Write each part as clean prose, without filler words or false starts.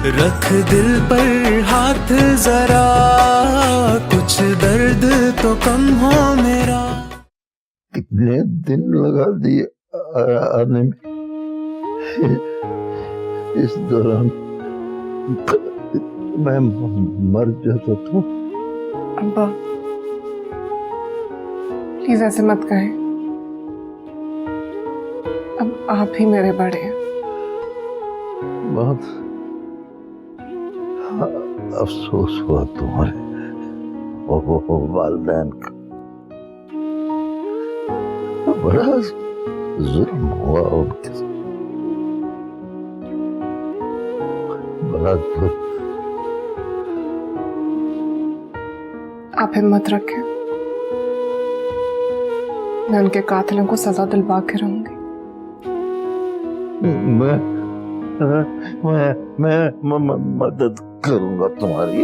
रख दिल पर हाथ जरा, कुछ दर्द तो कम हो मेरा। कितने दिन लगा दिए आने में, इस दौरान मैं मर जाता था। अब्बा प्लीज ऐसे मत कहें, अब आप ही मेरे बड़े हैं। बहुत अफसोस हुआ तुम्हारे वालिदैन का, बड़ा जुल्म हुआ उनके साथ, बड़ा जुल्म। आप हिम्मत रखें, मैं उनके कातिलों को सजा दिलवा के रहूंगी। मैं मदद करूंगा तुम्हारी।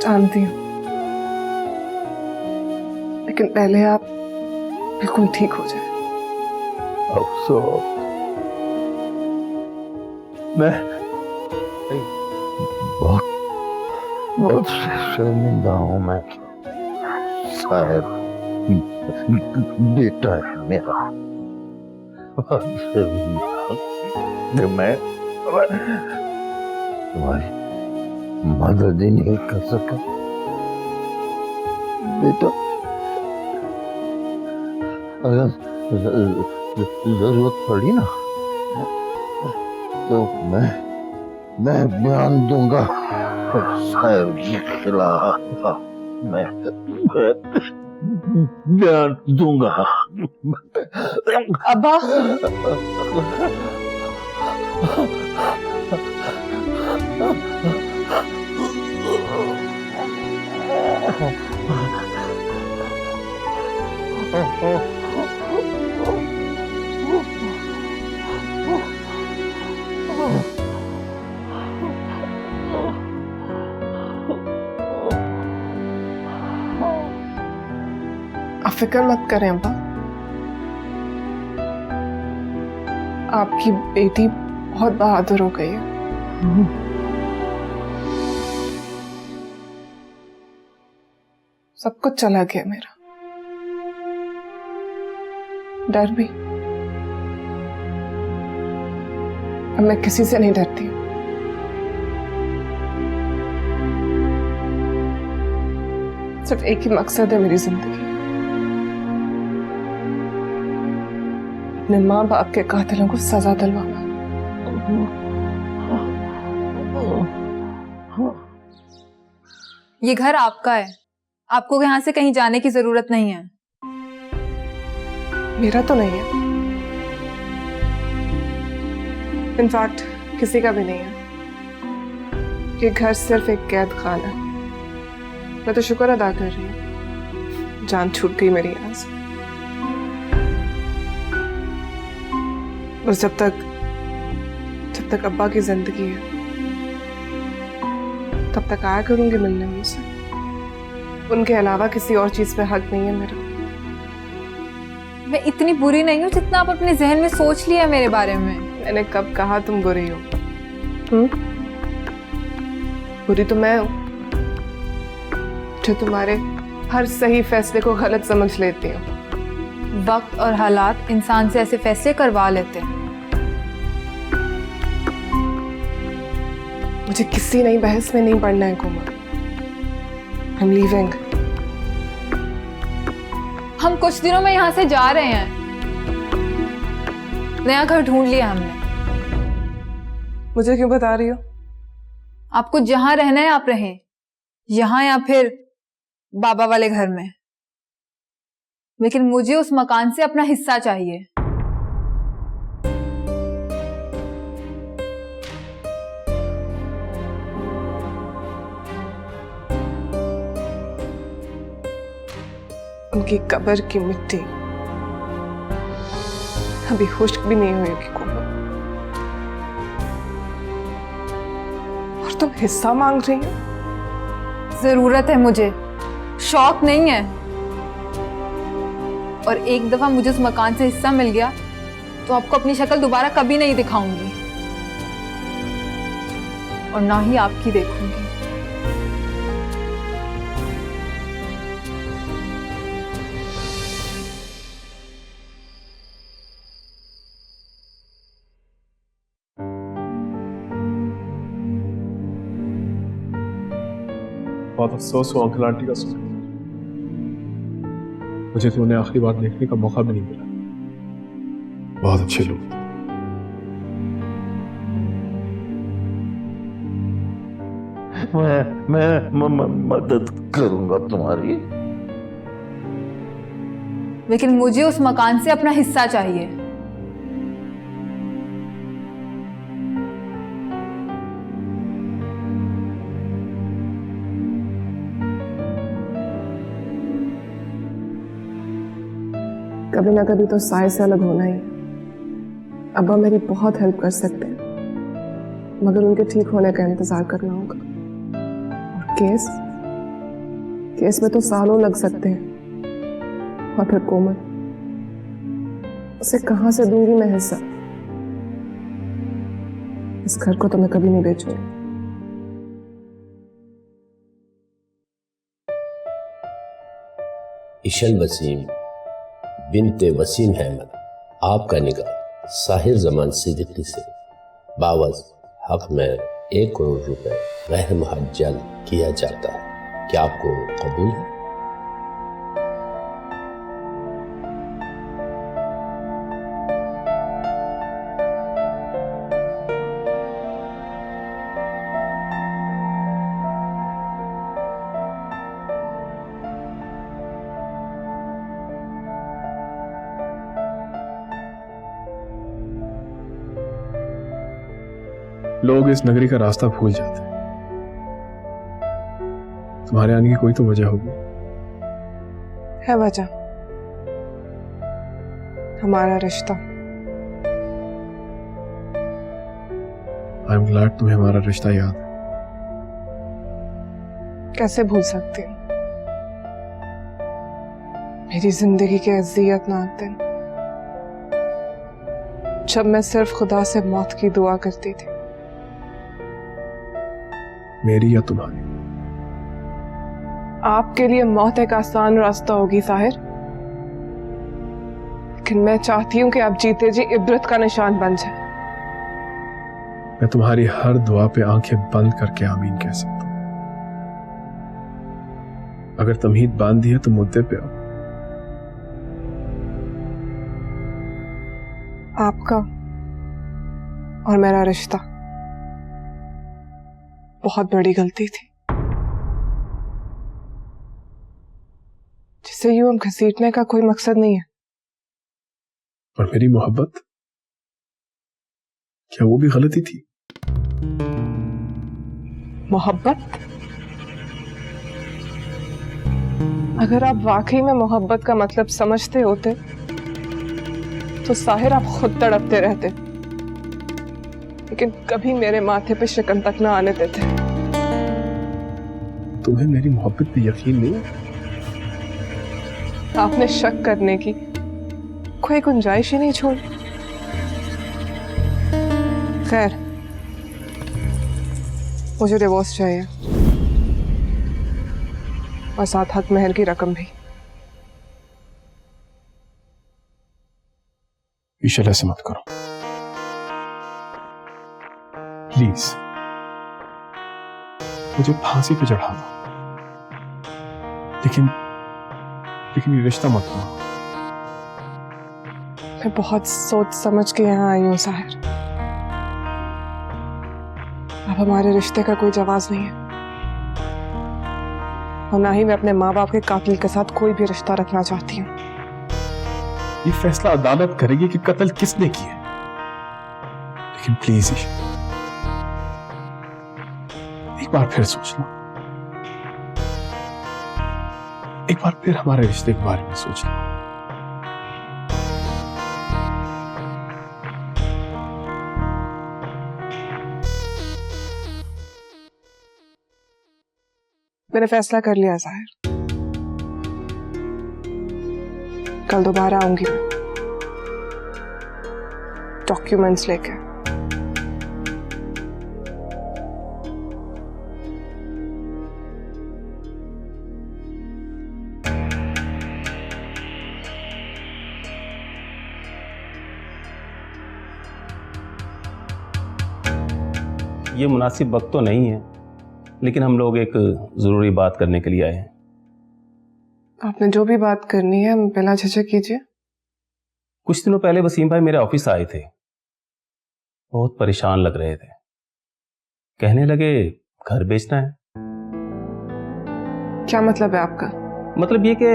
जानती हूँ, लेकिन पहले आप बिल्कुल ठीक हो जाए। अफसोस, मैं बहुत शर्मिंदा हूँ। मैं शायद बेटा है मेरा, मैं तुम्हारी मदद ही नहीं कर सका बेटा। अगर जरूरत पड़ी ना तो मैं बयान दूंगा साहिर के खिलाफ, मैं बयान दूंगा। अब्बा आप फिक्र मत करें अब्बा, आपकी बेटी बहुत बहादुर हो गई है। सब कुछ चला गया मेरा, डर भी। अब मैं किसी से नहीं डरती हूँ। सिर्फ एक ही मकसद है मेरी जिंदगी, अपने माँ बाप के कातिलों को सजा दिलवाना। ये घर आपका है, आपको यहाँ से कहीं जाने की जरूरत नहीं है। मेरा तो नहीं है, इनफैक्ट किसी का भी नहीं है। ये घर सिर्फ एक कैद खाना है। मैं तो शुक्र अदा कर रही हूँ, जान छूट गई मेरी यहाँ से। बस जब तक अब्बा की जिंदगी है तब तक आया करूंगी मिलने उनसे। उनके अलावा किसी और चीज पे हक नहीं है मेरा। मैं इतनी बुरी नहीं हूँ जितना आप अपने जहन में सोच लिया है मेरे बारे में। मैंने कब कहा तुम बुरी हो? बुरी तो मैं हूँ जो तुम्हारे हर सही फैसले को गलत समझ लेती हूँ। वक्त और हालात इंसान से ऐसे फैसले करवा लेते हैं। मुझे किसी नई बहस में नहीं पड़ना है कोमल। I'm leaving। हम कुछ दिनों में यहाँ से जा रहे हैं, नया घर ढूंढ लिया हमने। मुझे क्यों बता रही हो? आपको जहां रहना है आप रहें, यहाँ या फिर बाबा वाले घर में, लेकिन मुझे उस मकान से अपना हिस्सा चाहिए। उनकी कब्र की मिट्टी अभी खुश्क भी नहीं हुई होगी कोमल, और तुम हिस्सा मांग रही हो? जरूरत है मुझे, शौक नहीं है। और एक दफा मुझे उस मकान से हिस्सा मिल गया तो आपको अपनी शक्ल दोबारा कभी नहीं दिखाऊंगी। और ना ही आपकी देखूंगी। बहुत अफसोस हो अंकल आंटी का सुन, मुझे तो उन्हें आखिरी बार देखने का मौका भी नहीं मिला। बहुत अच्छे लोग थे। मैं मदद करूंगा तुम्हारी। लेकिन मुझे उस मकान से अपना हिस्सा चाहिए। कभी ना कभी तो साय से अलग होना ही। अब्बा मेरी बहुत हेल्प कर सकते हैं, मगर उनके ठीक होने का इंतजार करना होगा। और केस में तो सालों लग सकते हैं। और फिर कोमल, उसे कहां से दूंगी मैं हिस्सा? इस घर को तो मैं कभी नहीं बेचूंगी। इशल वसीम बिनते वसीम अहमद, आपका निकाह साहिर जमान सिद्दीकी से बावज हक में 1 करोड़ रुपए गैर मुहज्जल किया जाता है। क्या आपको कबूल है? लोग इस नगरी का रास्ता भूल जाते हैं। तुम्हारे आने की कोई तो वजह होगी। है वजह, हमारा रिश्ता। आई एम ग्लैड तुम्हें हमारा रिश्ता याद है। कैसे भूल सकती हूँ? मेरी जिंदगी के अज़ियतनाक दिन, जब मैं सिर्फ खुदा से मौत की दुआ करती थी। मेरी या तुम्हारी? आपके लिए मौत एक आसान रास्ता होगी साहिर, लेकिन मैं चाहती हूं कि आप जीते जी इबरत का निशान बन जाए। मैं तुम्हारी हर दुआ पे आंखें बंद करके आमीन कह सकता हूं। अगर तमहीद बांध दी है तो मुद्दे पे आओ। आपका और मेरा रिश्ता बहुत बड़ी गलती थी, जिसे यूं हम घसीटने का कोई मकसद नहीं है। और मेरी मोहब्बत, क्या वो भी गलती थी? मोहब्बत? अगर आप वाकई में मोहब्बत का मतलब समझते होते तो साहिर आप खुद तड़पते रहते, लेकिन कभी मेरे माथे पे शिकन तक ना आने देते। तुम्हें मेरी मोहब्बत पे यकीन नहीं? आपने शक करने की कोई गुंजाइश ही नहीं छोड़ी। खैर, मुझे डिवोर्स चाहिए और साथ हक महर की रकम भी। ईशल, ऐसे मत करो प्लीज। मुझे फांसी पे चढ़ा दो, लेकिन ये रिश्ता मत करो। मैं बहुत सोच समझ के यहाँ आई हूँ साहिर। अब हमारे रिश्ते का कोई जवाब नहीं है, और ना ही मैं अपने माँ बाप के कातिल के साथ कोई भी रिश्ता रखना चाहती हूँ। ये फैसला अदालत करेगी कि कत्ल किसने किया, लेकिन प्लीज एक बार फिर सोच लो। एक बार फिर हमारे रिश्ते के बारे में सोच लो। मैंने फैसला कर लिया साहिर, कल दोबारा आऊंगी मैं डॉक्यूमेंट्स लेके। ये मुनासिब वक्त तो नहीं है, लेकिन हम लोग एक ज़रूरी बात करने के लिए आए हैं। आपने जो भी बात करनी है बिना झिझक कीजिए। कुछ दिनों पहले वसीम भाई मेरे ऑफिस आए थे, बहुत परेशान लग रहे थे। कहने लगे घर बेचना है। क्या मतलब है आपका? मतलब ये कि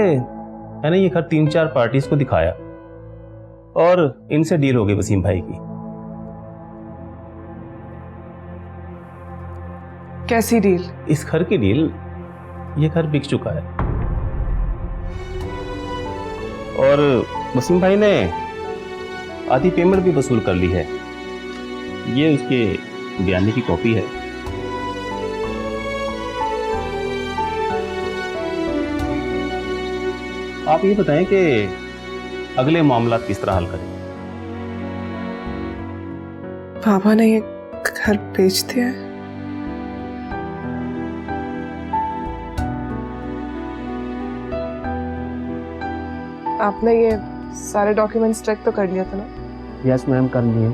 मैंने ये घर 3-4 पार्टीज को दिखाया और इनसे डील हो गई वसीम भाई की। कैसी डील? इस घर की डील, ये घर बिक चुका है और वसीम भाई ने आधी पेमेंट भी वसूल कर ली है। ये उसके बयानी की कॉपी है। आप ये बताएं कि अगले मामला किस तरह हल करें। बाबा ने ये घर बेच दिया है? आपने ये सारे डॉक्यूमेंट्स चेक तो कर लिया था ना? यस मैम, कर लिए।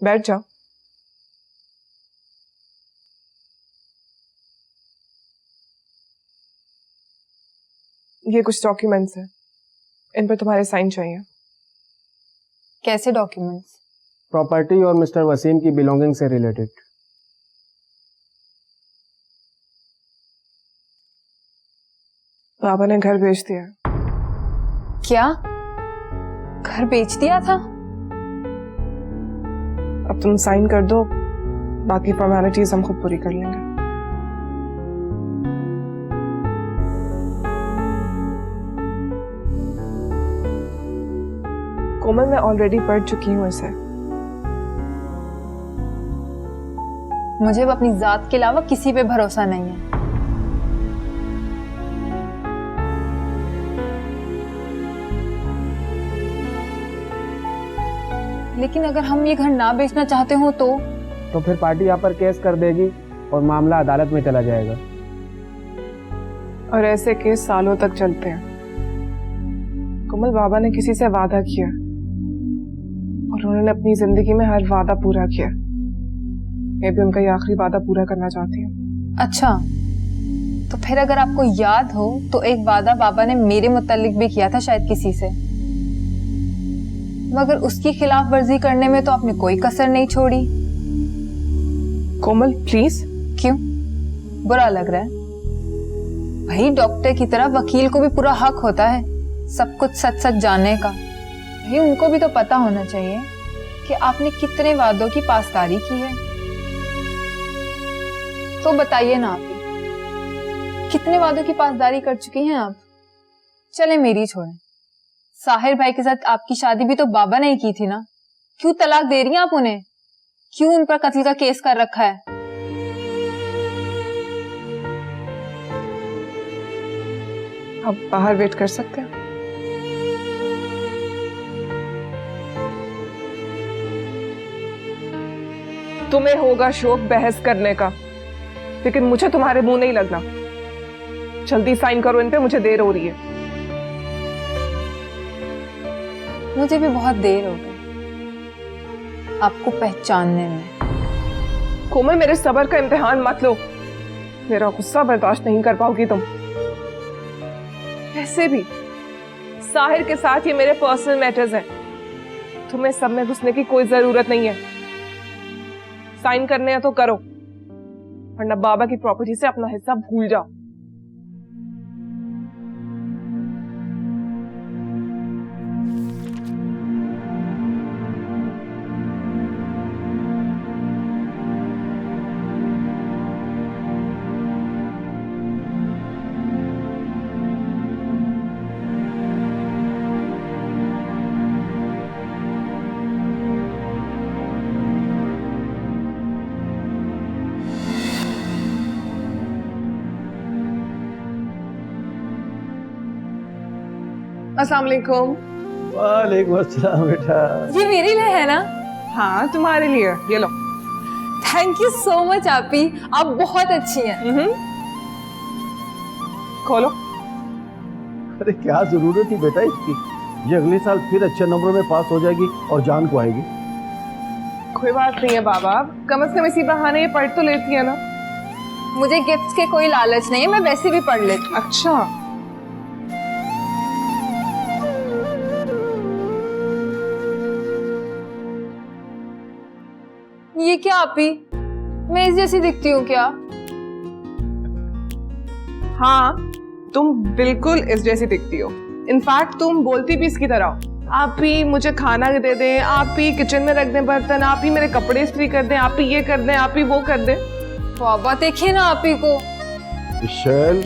बैठ जाओ। ये कुछ डॉक्यूमेंट्स हैं, इन पर तुम्हारे साइन चाहिए। कैसे डॉक्यूमेंट्स? प्रॉपर्टी और मिस्टर वसीम की बिलोंगिंग से रिलेटेड। बाबा ने घर बेच दिया। क्या? घर बेच दिया था? अब तुम साइन कर दो, बाकी फॉर्मेलिटीज हम खुद पूरी कर लेंगे। कोमल, मैं ऑलरेडी पढ़ चुकी हूँ इसे। मुझे अब अपनी जात के अलावा किसी पे भरोसा नहीं है। लेकिन अगर हम ये घर ना बेचना चाहते हो तो फिर पार्टी यहाँ पर केस कर देगी और मामला अदालत में चला जाएगा। और ऐसे केस सालों तक चलते हैं। कोमल, बाबा ने किसी से वादा किया और उन्होंने अपनी जिंदगी में हर वादा पूरा किया। मैं भी उनका ये आखिरी वादा पूरा करना चाहती हूँ। अच्छा, तो फिर अगर आपको याद हो तो एक वादा बाबा ने मेरे मुतालिक भी किया था शायद किसी से, मगर उसकी खिलाफ वर्जी करने में तो आपने कोई कसर नहीं छोड़ी। कोमल प्लीज। क्यों बुरा लग रहा है? भाई डॉक्टर की तरह वकील को भी पूरा हक होता है सब कुछ सच सच जानने का। भाई उनको भी तो पता होना चाहिए कि आपने कितने वादों की पासदारी की है। तो बताइए ना, आप कितने वादों की पासदारी कर चुकी हैं आप? चले मेरी छोड़ें, साहिर भाई के साथ आपकी शादी भी तो बाबा ने ही की थी ना। क्यों तलाक दे रही हैं आप उन्हें? क्यों उन पर कत्ल का केस कर रखा है? आप बाहर वेट कर सकते हैं? तुम्हें होगा शौक बहस करने का, लेकिन मुझे तुम्हारे मुंह नहीं लगना। जल्दी साइन करो इन पे, मुझे देर हो रही है। मुझे भी बहुत देर हो गई आपको पहचानने में। कोमल, मेरे सब्र का इम्तिहान मत लो। मेरा गुस्सा बर्दाश्त नहीं कर पाओगी तुम। ऐसे भी साहिर के साथ ये मेरे पर्सनल मैटर्स हैं, तुम्हें सब में घुसने की कोई जरूरत नहीं है। साइन करने हैं तो करो, वरना बाबा की प्रॉपर्टी से अपना हिस्सा भूल जाओ। अस्सलाम वालेकुम। वालेकुम अस्सलाम बेटा। ये मेरे लिए है ना? हाँ, तुम्हारे लिए। ये लो। थैंक यू सो मच आपी, आप बहुत अच्छी हैं। खोलो। अरे क्या जरूरत थी बेटा इसकी? ये अगले साल फिर अच्छे नंबरों में पास हो जाएगी और जान को आएगी। कोई बात नहीं है बाबा, कम से कम इसी बहाने ये पढ़ तो लेती है ना। मुझे गिफ्ट्स के कोई लालच नहीं है, मैं वैसे भी पढ़ लेती। अच्छा, ये क्या आपी, मैं इस जैसी दिखती हूँ क्या? हाँ तुम बिल्कुल इस जैसी दिखती हो। इनफैक्ट तुम बोलती भी इसकी तरह हो। आप ही मुझे खाना दे दें, आप ही किचन में रख दें बर्तन, आप ही मेरे कपड़े इस्त्री कर दें, आप ही ये कर दें, आप ही वो कर दें। बाबा देखिए ना आप ही को। शैल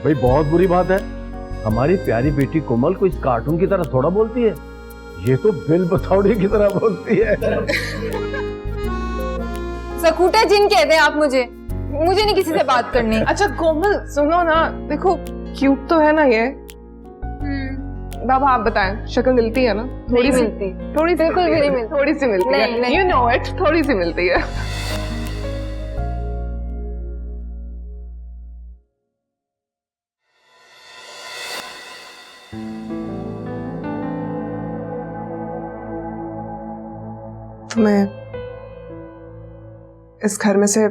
भाई बहुत बुरी बात है, हमारी प्यारी बेटी कोमल को इस कार्टून की तरह थोड़ा बोलती है, ये तो बिल बथौड़ी की तरह बोलती है। सकूटे जिन कह दें आप मुझे नहीं किसी से बात करनी। अच्छा कोमल सुनो ना, देखो क्यूट तो है ना ये। बाबा आप बताएं, शक्ल मिलती है ना? थोड़ी सी मिलती, थोड़ी सी बिल्कुल भी नहीं मिलती। थोड़ी सी मिलती है, यू नो इट, थोड़ी सी मिलती है। तुम्हें इस घर में से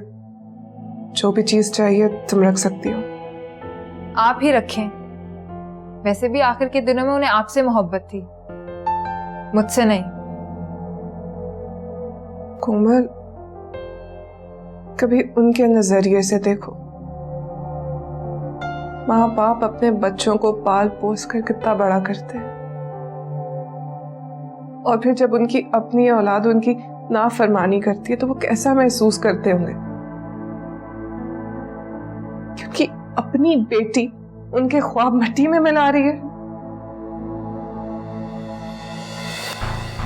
जो भी चीज चाहिए तुम रख सकती हो। आप ही रखें। वैसे भी आखिर के दिनों में उन्हें आपसे मोहब्बत थी, मुझसे नहीं। कोमल कभी उनके नजरिए से देखो। माँ बाप अपने बच्चों को पाल पोस कर कितना बड़ा करते हैं, और फिर जब उनकी अपनी औलाद उनकी नाफरमानी करती है तो वो कैसा महसूस करते होंगे, क्योंकि अपनी बेटी उनके ख्वाब मिट्टी में मिला रही है।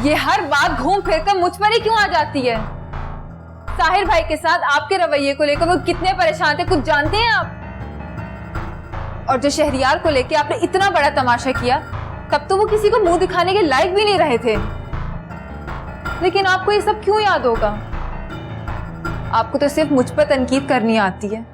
ये हर बात घूम फिर कर मुझ पर ही क्यों आ जाती है? साहिर भाई के साथ आपके रवैये को लेकर वो कितने परेशान थे कुछ जानते हैं आप? और जो शहरियार को लेकर आपने इतना बड़ा तमाशा किया, तब तो वो किसी को मुंह दिखाने के लायक भी नहीं रहे थे। लेकिन आपको ये सब क्यों याद होगा? आपको तो सिर्फ मुझ पर तनकीद करनी आती है।